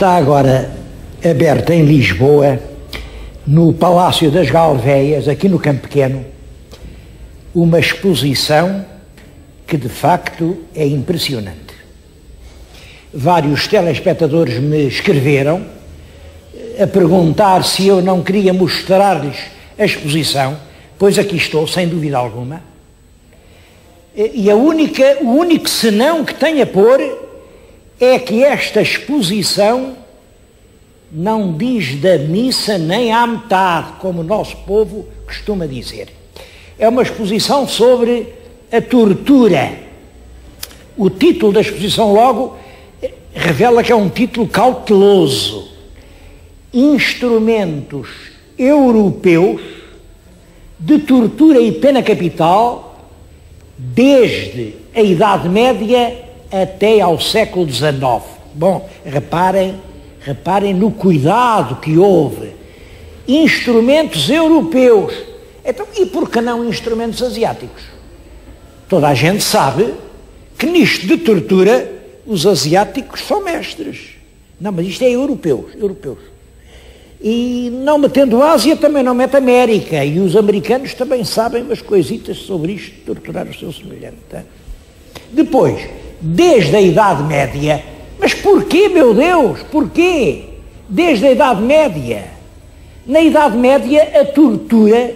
Está agora aberta em Lisboa, no Palácio das Galveias, aqui no Campo Pequeno, uma exposição que de facto é impressionante. Vários telespectadores me escreveram a perguntar se eu não queria mostrar-lhes a exposição, pois aqui estou, sem dúvida alguma. E o único senão que tenho a pôr é que esta exposição não diz da missa nem à metade, como o nosso povo costuma dizer. É uma exposição sobre a tortura. O título da exposição logo revela que é um título cauteloso. Instrumentos europeus de tortura e pena capital desde a Idade Média até ao século XIX. Bom, reparem no cuidado que houve. Instrumentos europeus. Então, e por que não instrumentos asiáticos? Toda a gente sabe que nisto de tortura os asiáticos são mestres. Não, mas isto é europeus. E não metendo Ásia, também não mete América. E os americanos também sabem umas coisitas sobre isto de torturar o seu semelhante. Tá? Depois, desde a Idade Média, mas porquê, meu Deus? Porquê? Desde a Idade Média. Na Idade Média, a tortura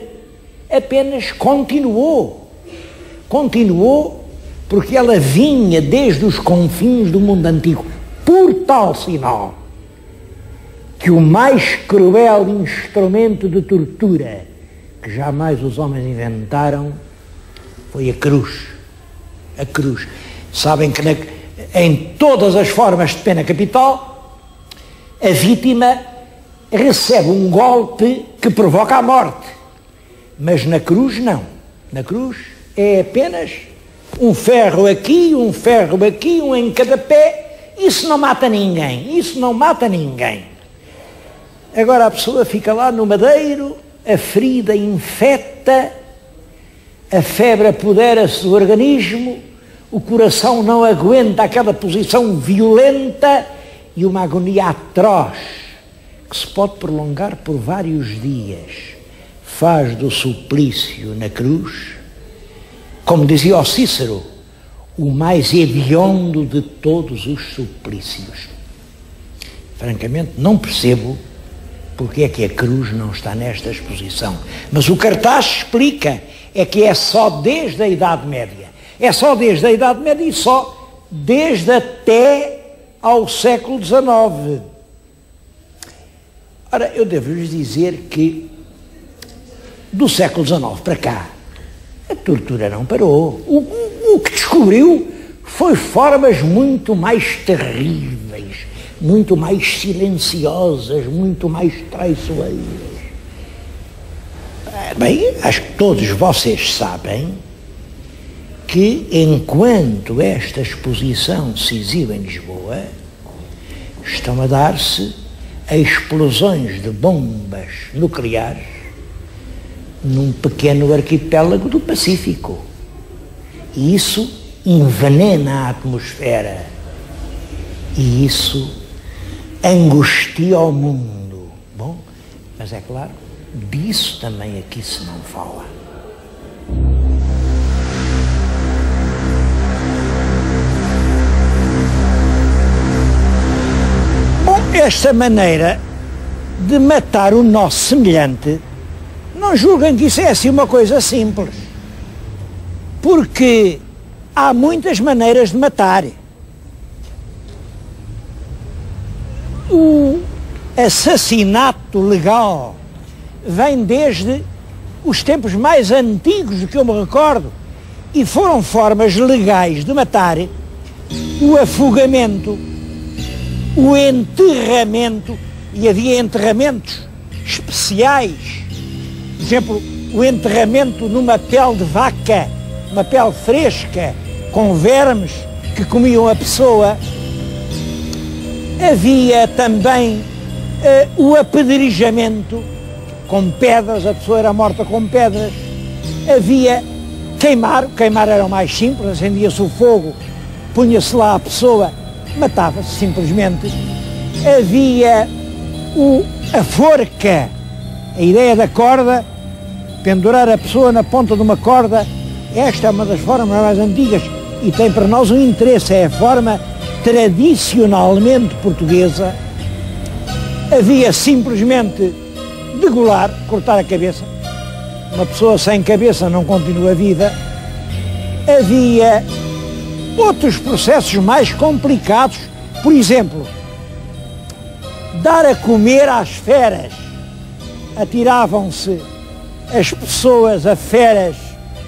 apenas continuou. Continuou porque ela vinha desde os confins do mundo antigo, por tal sinal que o mais cruel instrumento de tortura que jamais os homens inventaram foi a cruz. A cruz. Sabem que em todas as formas de pena capital, a vítima recebe um golpe que provoca a morte. Mas na cruz não. Na cruz é apenas um ferro aqui, um em cada pé. Isso não mata ninguém. Agora a pessoa fica lá no madeiro, a ferida infecta, a febre apodera-se do organismo, o coração não aguenta aquela posição violenta e uma agonia atroz que se pode prolongar por vários dias faz do suplício na cruz, como dizia o Cícero, o mais hediondo de todos os suplícios. Francamente, não percebo porque é que a cruz não está nesta exposição. Mas o cartaz explica, é que é só desde a Idade Média. É só desde a Idade Média e só desde até ao século XIX. Ora, eu devo-lhes dizer que do século XIX para cá, a tortura não parou. O que descobriu foi formas muito mais terríveis, muito mais silenciosas, muito mais traiçoeiras. Bem, acho que todos vocês sabem que enquanto esta exposição se exibe em Lisboa, estão a dar-se explosões de bombas nucleares num pequeno arquipélago do Pacífico. E isso envenena a atmosfera. E isso angustia o mundo. Bom, mas é claro, disso também aqui se não fala. Bom, esta maneira de matar o nosso semelhante, não julguem que isso é assim uma coisa simples, porque há muitas maneiras de matar. O assassinato legal vem desde os tempos mais antigos do que eu me recordo, e foram formas legais de matar: o afogamento, o enterramento, e havia enterramentos especiais. Por exemplo, o enterramento numa pele de vaca, uma pele fresca, com vermes que comiam a pessoa. Havia também o apedrejamento com pedras, a pessoa era morta com pedras. Havia queimar era o mais simples, acendia-se o fogo, punha-se lá a pessoa, matava-se simplesmente. havia a forca, a ideia da corda, pendurar a pessoa na ponta de uma corda. Esta é uma das formas mais antigas e tem para nós um interesse, é a forma tradicionalmente portuguesa. Havia simplesmente degolar, cortar a cabeça. Uma pessoa sem cabeça não continua a vida. Havia outros processos mais complicados, por exemplo, dar a comer às feras. Atiravam-se as pessoas a feras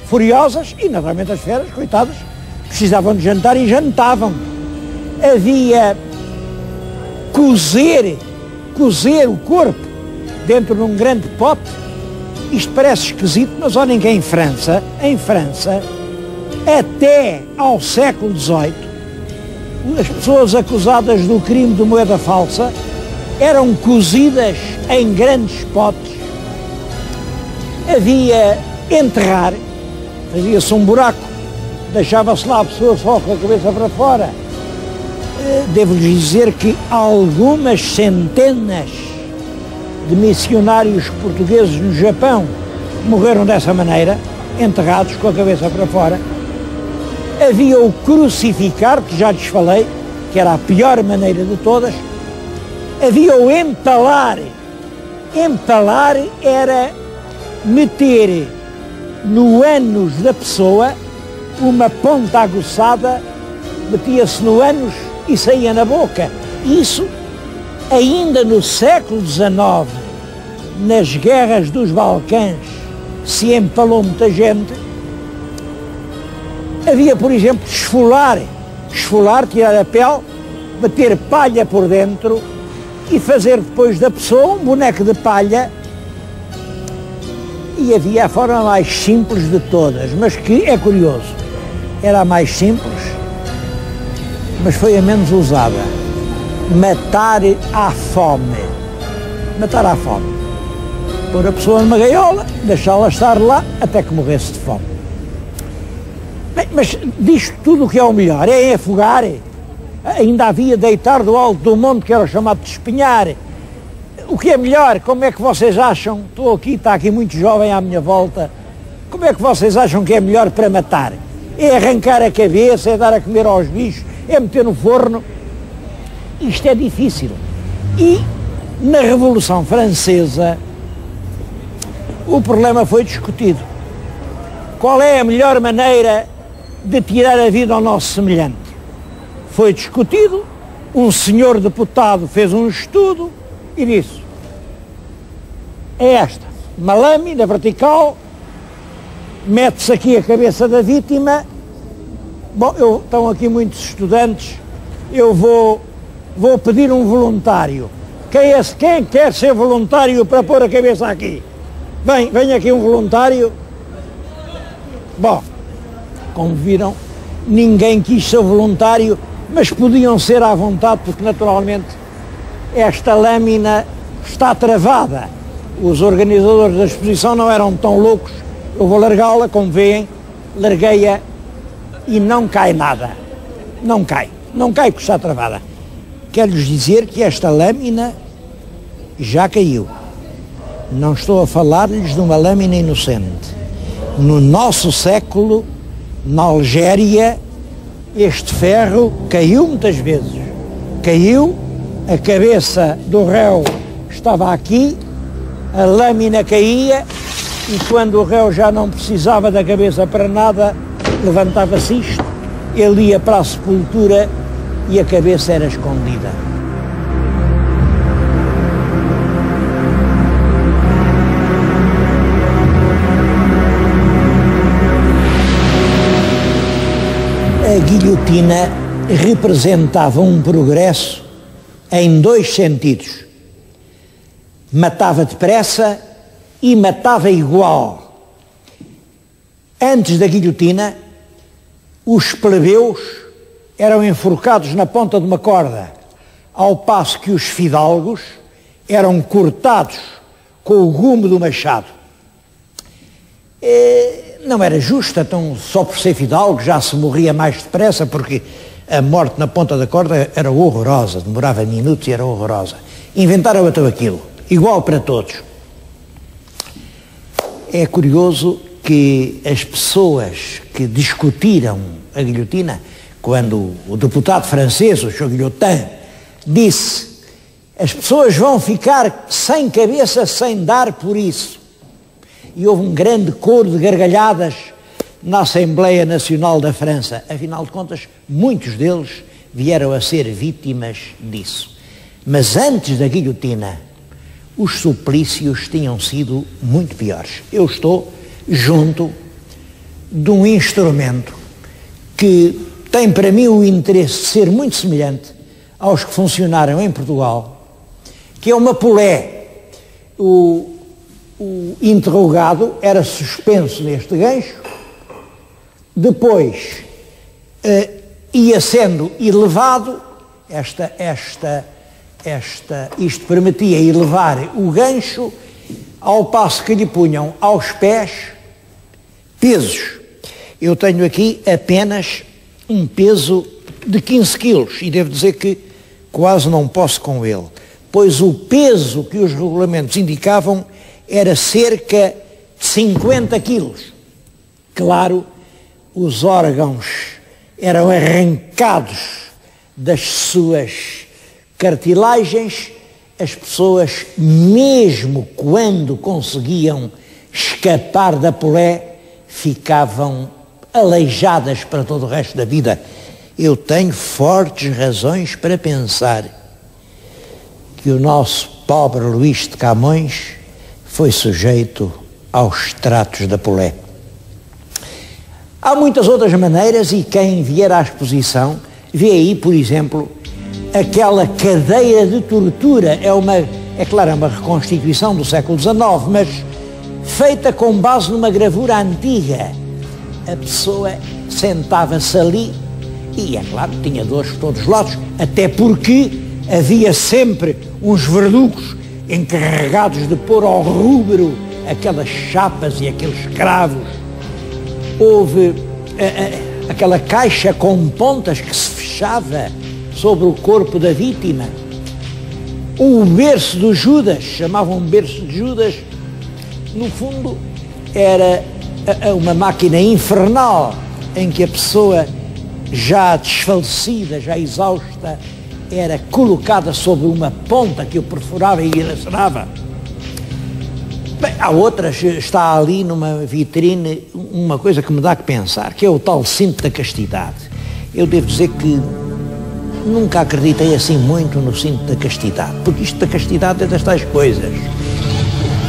furiosas e, naturalmente, as feras, coitadas, precisavam de jantar e jantavam. Havia cozer o corpo dentro de um grande pote. Isto parece esquisito, mas olhem que em França, até ao século XVIII, as pessoas acusadas do crime de moeda falsa eram cozidas em grandes potes. Havia enterrar, fazia-se um buraco, deixava-se lá a pessoa só com a cabeça para fora. Devo-lhes dizer que algumas centenas de missionários portugueses no Japão morreram dessa maneira, enterrados com a cabeça para fora. Havia o crucificar, que já lhes falei, que era a pior maneira de todas. Havia o empalar. Empalar era meter no ânus da pessoa uma ponta aguçada, metia-se no ânus e saía na boca. Isso ainda no século XIX, nas guerras dos Balcãs, se empalou muita gente. Havia, por exemplo, esfolar, tirar a pele, bater palha por dentro e fazer depois da pessoa um boneco de palha. E havia a forma mais simples de todas, mas que é curioso, era a mais simples, mas foi a menos usada. Matar à fome. Matar à fome. Pôr a pessoa numa gaiola, deixá-la estar lá até que morresse de fome. Bem, mas disto tudo o que é o melhor é afogar. Ainda havia deitar do alto do monte, que era o chamado de espinhar. O que é melhor? Como é que vocês acham? Está aqui muito jovem à minha volta. Como é que vocês acham que é melhor para matar? É arrancar a cabeça, é dar a comer aos bichos, é meter no forno? Isto é difícil. E na Revolução Francesa o problema foi discutido. Qual é a melhor maneira de tirar a vida ao nosso semelhante? Foi discutido, um senhor deputado fez um estudo e disse: é esta, uma lâmina vertical, mete-se aqui a cabeça da vítima. Bom, estão aqui muitos estudantes, eu vou pedir um voluntário. Quem quer ser voluntário para pôr a cabeça aqui? Vem aqui um voluntário. Bom, como viram, ninguém quis ser voluntário, mas podiam ser à vontade, porque naturalmente esta lâmina está travada. Os organizadores da exposição não eram tão loucos. Eu vou largá-la, como veem, larguei-a e não cai nada. Não cai porque está travada. Quero-lhes dizer que esta lâmina já caiu. Não estou a falar-lhes de uma lâmina inocente. No nosso século, na Algéria, este ferro caiu muitas vezes. Caiu, a cabeça do réu estava aqui, a lâmina caía e quando o réu já não precisava da cabeça para nada, levantava-se isto, ele ia para a sepultura e a cabeça era escondida. A guilhotina representava um progresso em dois sentidos. Matava depressa e matava igual. Antes da guilhotina, os plebeus eram enforcados na ponta de uma corda, ao passo que os fidalgos eram cortados com o gume do machado. Não era justo, então só por ser fidalgo já se morria mais depressa, porque A morte na ponta da corda era horrorosa, demorava minutos e era horrorosa. Inventaram então aquilo, igual para todos. É curioso que as pessoas que discutiram a guilhotina, quando o deputado francês, o Guillotin, disse: as pessoas vão ficar sem cabeça sem dar por isso. E houve um grande coro de gargalhadas na Assembleia Nacional da França. Afinal de contas, muitos deles vieram a ser vítimas disso. Mas antes da guilhotina, os suplícios tinham sido muito piores. Eu estou junto de um instrumento que tem para mim o interesse de ser muito semelhante aos que funcionaram em Portugal, que é uma polé. O interrogado era suspenso neste gancho, depois ia sendo elevado, isto permitia elevar o gancho, ao passo que lhe punham aos pés pesos. Eu tenho aqui apenas um peso de 15 quilos e devo dizer que quase não posso com ele, pois o peso que os regulamentos indicavam era cerca de 50 quilos. Claro, os órgãos eram arrancados das suas cartilagens, as pessoas, mesmo quando conseguiam escapar da polé, ficavam aleijadas para todo o resto da vida. Eu tenho fortes razões para pensar que o nosso pobre Luís de Camões foi sujeito aos tratos da polé. Há muitas outras maneiras e quem vier à exposição vê aí, por exemplo, aquela cadeia de tortura. É claro, é uma reconstituição do século XIX, mas feita com base numa gravura antiga. A pessoa sentava-se ali e, é claro, tinha dores por todos os lados, até porque havia sempre uns verdugos encarregados de pôr ao rubro aquelas chapas e aqueles cravos. Houve aquela caixa com pontas que se fechava sobre o corpo da vítima. O berço do Judas, chamavam berço de Judas, no fundo era uma máquina infernal em que a pessoa já desfalecida, já exausta, era colocada sobre uma ponta que o perfurava e lacerava. Bem, há outras, está ali numa vitrine uma coisa que me dá que pensar, que é o tal cinto da castidade. Eu devo dizer que nunca acreditei assim muito no cinto da castidade, porque isto da castidade é das tais coisas.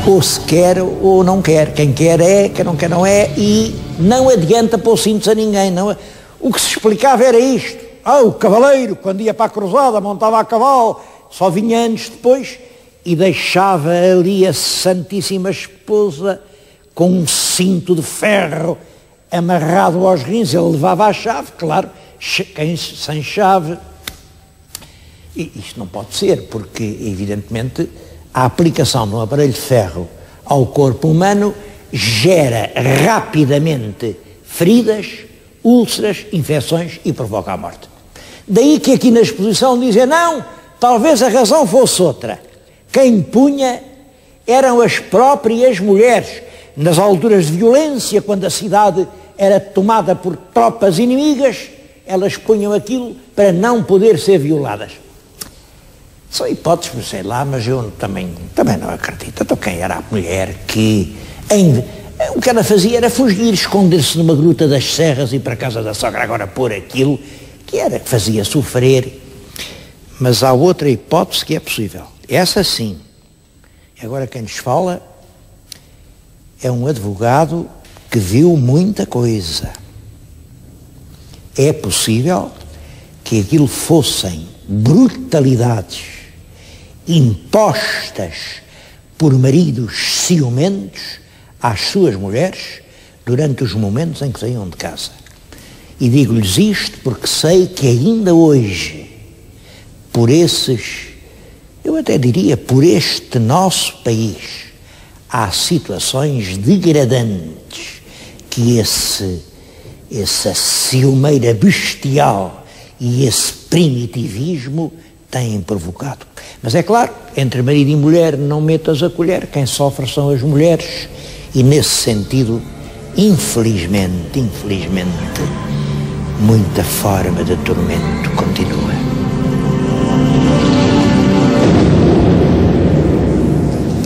Ou se quer ou não quer. Quem quer é, quem não quer não é, e não adianta pôr cintos a ninguém. Não. O que se explicava era isto. O cavaleiro, quando ia para a cruzada, montava a cavalo, só vinha anos depois e deixava ali a Santíssima Esposa com um cinto de ferro amarrado aos rins. Ele levava a chave, claro, quem sem chave. E isto não pode ser, porque, evidentemente, a aplicação de um aparelho de ferro ao corpo humano gera rapidamente feridas, úlceras, infecções e provoca a morte. Daí que aqui na exposição dizem, não, talvez a razão fosse outra. Quem punha eram as próprias mulheres. Nas alturas de violência, quando a cidade era tomada por tropas inimigas, elas punham aquilo para não poder ser violadas. São hipóteses, sei lá, mas eu também não acredito. Então quem era a mulher que... o que ela fazia era fugir, esconder-se numa gruta das serras e ir para a casa da sogra, agora pôr aquilo que fazia sofrer. Mas há outra hipótese que é possível. Essa sim. Agora quem nos fala é um advogado que viu muita coisa. É possível que aquilo fossem brutalidades impostas por maridos ciumentos às suas mulheres durante os momentos em que saíam de casa. E digo-lhes isto porque sei que ainda hoje, por eu até diria, por este nosso país, há situações degradantes que essa ciumeira bestial e esse primitivismo têm provocado. Mas é claro, entre marido e mulher não metas a colher, quem sofre são as mulheres, e nesse sentido, infelizmente, muita forma de tormento continua.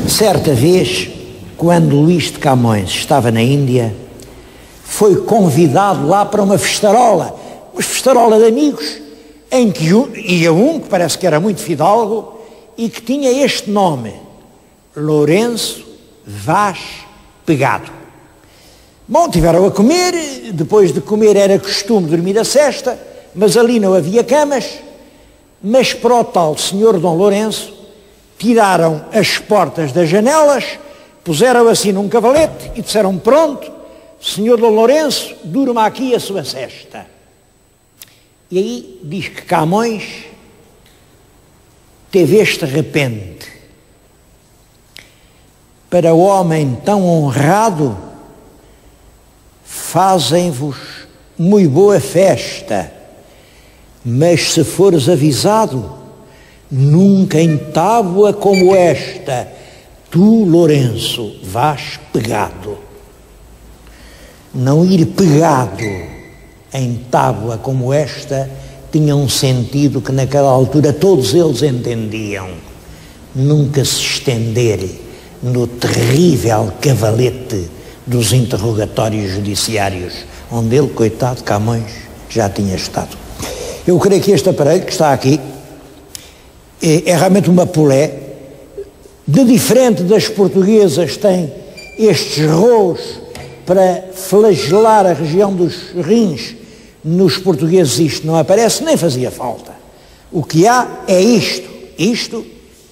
Certa vez, quando Luís de Camões estava na Índia, foi convidado lá para uma festarola de amigos, em que ia um que parece que era muito fidalgo e que tinha este nome, Lourenço Vaz Pegado. Bom, tiveram a comer, depois de comer era costume dormir a sesta, mas ali não havia camas, mas para o tal senhor Dom Lourenço tiraram as portas das janelas, puseram assim num cavalete e disseram: pronto, senhor Dom Lourenço, durma aqui a sua sesta. E aí diz que Camões teve este repente: para o homem tão honrado fazem-vos muito boa festa, mas se fores avisado, nunca em tábua como esta, tu, Lourenço, vás pegado. Não ir pegado em tábua como esta tinha um sentido que naquela altura todos eles entendiam: nunca se estender no terrível cavalete dos interrogatórios judiciários, onde ele, coitado Camões, já tinha estado. Eu creio que este aparelho que está aqui é realmente uma polé, de diferente das portuguesas, tem estes rolos para flagelar a região dos rins. Nos portugueses isto não aparece, nem fazia falta. O que há é isto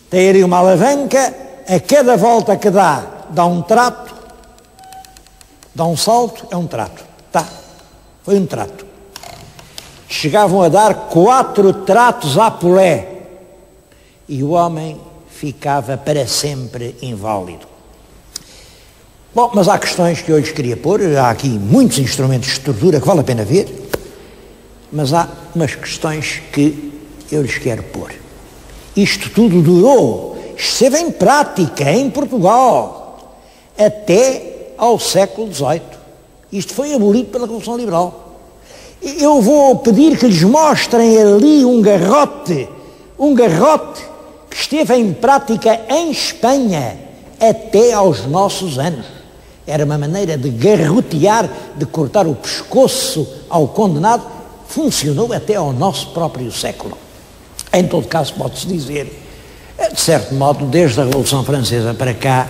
tem ali uma alavanca, a cada volta que dá um trato, dá um salto, é um trato. Foi um trato. Chegavam a dar 4 tratos à polé e o homem ficava para sempre inválido. Bom, mas há questões que eu lhes queria pôr, há aqui muitos instrumentos de tortura que vale a pena ver, mas há umas questões que eu lhes quero pôr. Isto tudo durou, esteve em prática em Portugal até ao século XVIII. Isto foi abolido pela Revolução Liberal. Eu vou pedir que lhes mostrem ali um garrote que esteve em prática em Espanha até aos nossos anos. Era uma maneira de garrotear, de cortar o pescoço ao condenado. Funcionou até ao nosso próprio século. Em todo caso, pode-se dizer, de certo modo, desde a Revolução Francesa para cá,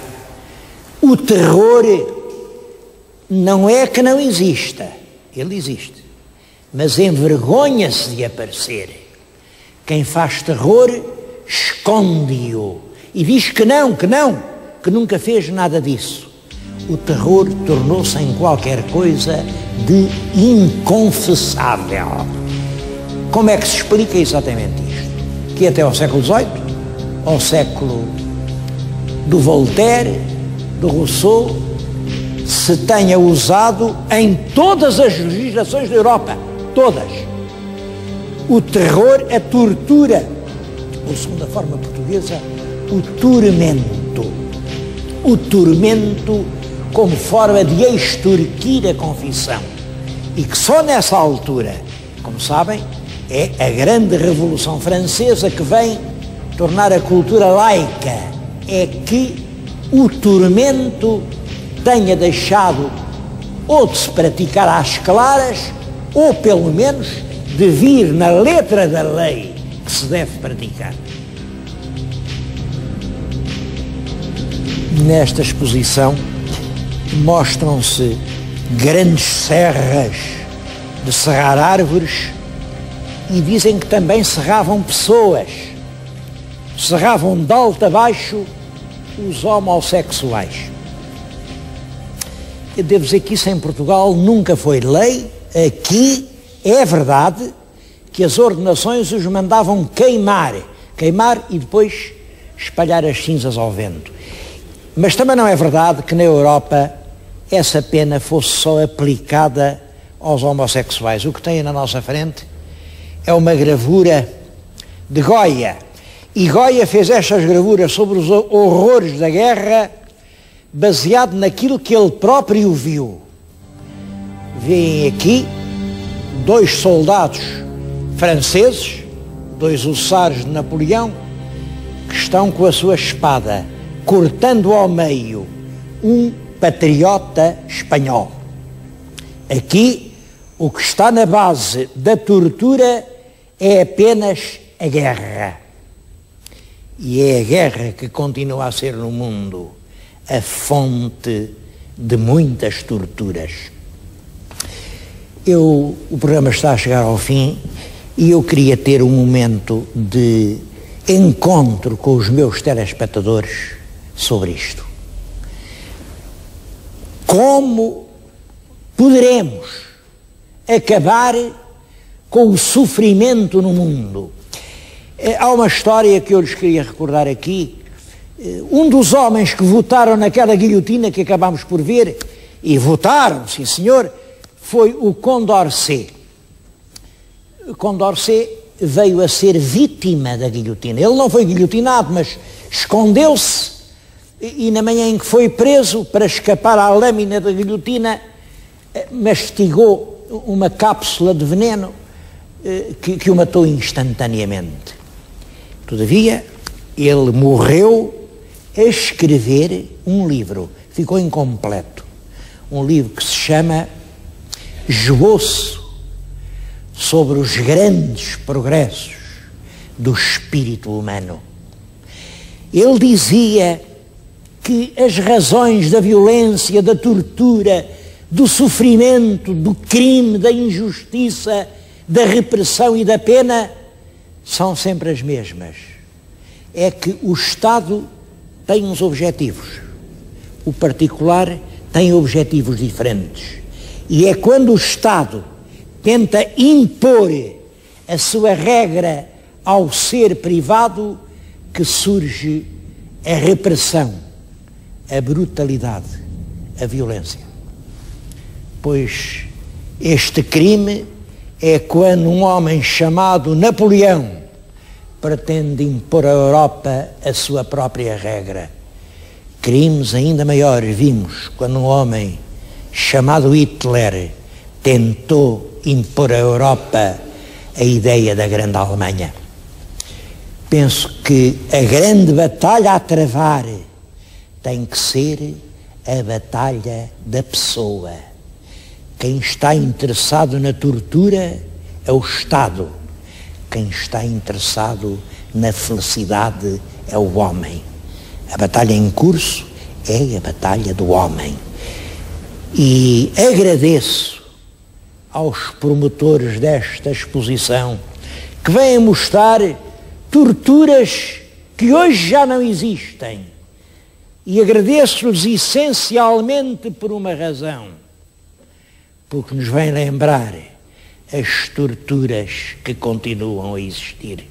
o terror não é que não exista, ele existe, mas envergonha-se de aparecer. Quem faz terror esconde-o e diz que nunca fez nada disso. O terror tornou-se em qualquer coisa de inconfessável. Como é que se explica exatamente isto? Que até ao século XVIII, ao século do Voltaire, do Rousseau, se tenha usado em todas as legislações da Europa, todas, o terror, a tortura, ou segundo a forma portuguesa, o tormento como forma de extorquir a confissão, e que só nessa altura, como sabem, é a grande Revolução Francesa que vem tornar a cultura laica, é que o tormento tenha deixado ou de se praticar às claras, ou pelo menos de vir na letra da lei que se deve praticar. Nesta exposição mostram-se grandes serras de serrar árvores e dizem que também serravam pessoas, serravam de alto a baixo os homossexuais. Eu devo dizer que isso em Portugal nunca foi lei. Aqui é verdade que as ordenações os mandavam queimar e depois espalhar as cinzas ao vento. Mas também não é verdade que na Europa essa pena fosse só aplicada aos homossexuais. O que tem na nossa frente é uma gravura de Goya. E Goya fez estas gravuras sobre os horrores da guerra baseado naquilo que ele próprio viu. Vêem aqui 2 soldados franceses, 2 hussares de Napoleão, que estão com a sua espada cortando ao meio um patriota espanhol. Aqui, o que está na base da tortura é apenas a guerra. E é a guerra que continua a ser no mundo a fonte de muitas torturas. O programa está a chegar ao fim e eu queria ter um momento de encontro com os meus telespectadores sobre isto. Como poderemos acabar com o sofrimento no mundo? Há uma história que eu lhes queria recordar aqui. Um dos homens que votaram naquela guilhotina que acabámos por ver, e votaram, sim senhor, foi o Condorcet. O Condorcet veio a ser vítima da guilhotina. Ele não foi guilhotinado, mas escondeu-se e na manhã em que foi preso, para escapar à lâmina da guilhotina, mastigou uma cápsula de veneno que o matou instantaneamente. Todavia, ele morreu a escrever um livro, ficou incompleto, um livro que se chama Esboço sobre os grandes progressos do espírito humano. Ele dizia que as razões da violência, da tortura, do sofrimento, do crime, da injustiça, da repressão e da pena são sempre as mesmas. É que o Estado tem uns objetivos, o particular tem objetivos diferentes. E é quando o Estado tenta impor a sua regra ao ser privado que surge a repressão, a brutalidade, a violência. Pois este crime é quando um homem chamado Napoleão pretende impor à Europa a sua própria regra. Crimes ainda maiores vimos quando um homem chamado Hitler tentou impor à Europa a ideia da grande Alemanha. Penso que a grande batalha a travar tem que ser a batalha da pessoa. Quem está interessado na tortura é o Estado. Quem está interessado na felicidade é o homem. A batalha em curso é a batalha do homem. E agradeço aos promotores desta exposição que vêm mostrar torturas que hoje já não existem. E agradeço-lhes essencialmente por uma razão, porque nos vem lembrar as torturas que continuam a existir.